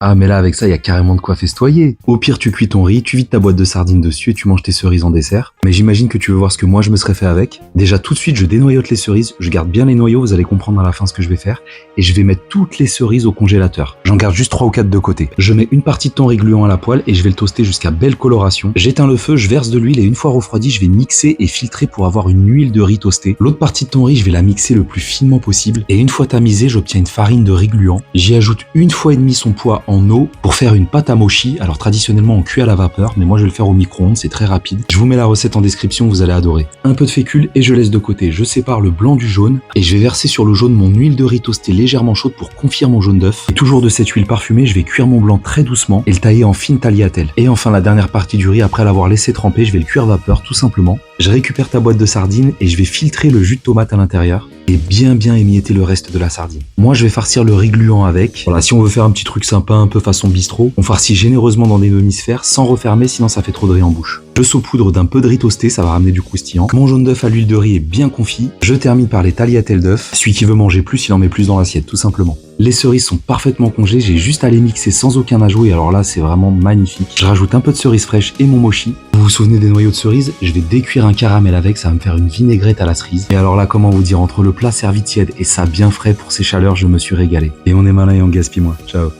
Ah mais là avec ça, il y a carrément de quoi festoyer. Au pire, tu cuis ton riz, tu vides ta boîte de sardines dessus et tu manges tes cerises en dessert. Mais j'imagine que tu veux voir ce que moi je me serais fait avec. Déjà tout de suite, je dénoyote les cerises, je garde bien les noyaux, vous allez comprendre à la fin ce que je vais faire. Et je vais mettre toutes les cerises au congélateur. J'en garde juste 3 ou 4 de côté. Je mets une partie de thon riz gluant à la poêle et je vais le toaster jusqu'à belle coloration. J'éteins le feu, je verse de l'huile et une fois refroidi, je vais mixer et filtrer pour avoir une huile de riz toastée. L'autre partie de thon riz, je vais la mixer le plus finement possible. Et une fois tamisée, j'obtiens une farine de riz gluant. J'y ajoute 1,5 fois son poids en eau pour faire une pâte à mochi. Alors traditionnellement on cuit à la vapeur, mais moi je vais le faire au micro-ondes, c'est très rapide. Je vous mets la recette en description, vous allez adorer. Un peu de fécule et je laisse de côté. Je sépare le blanc du jaune et je vais verser sur le jaune mon huile de riz toastée légèrement chaude pour confire mon jaune d'œuf. Et toujours de cette huile parfumée, je vais cuire mon blanc très doucement et le tailler en fines tagliatelles. Et enfin la dernière partie du riz, après l'avoir laissé tremper, je vais le cuire vapeur tout simplement. Je récupère ta boîte de sardines et je vais filtrer le jus de tomate à l'intérieur et bien émietter le reste de la sardine. Moi je vais farcir le riz gluant avec. Voilà, si on veut faire un petit truc sympa un peu façon bistrot, on farcit généreusement dans des demi-sphères sans refermer sinon ça fait trop de riz en bouche. Je saupoudre d'un peu de riz toasté, ça va ramener du croustillant. Mon jaune d'œuf à l'huile de riz est bien confit. Je termine par les tagliatelles d'œuf. Celui qui veut manger plus, il en met plus dans l'assiette tout simplement. Les cerises sont parfaitement congelées, j'ai juste à les mixer sans aucun ajout et alors là c'est vraiment magnifique. Je rajoute un peu de cerise fraîche et mon mochi. Vous vous souvenez des noyaux de cerise? Je vais décuire un caramel avec, ça va me faire une vinaigrette à la cerise. Et alors là, comment vous dire, entre le plat servi tiède et ça bien frais pour ces chaleurs, je me suis régalé. Et on est malin et on gaspille moins. Ciao.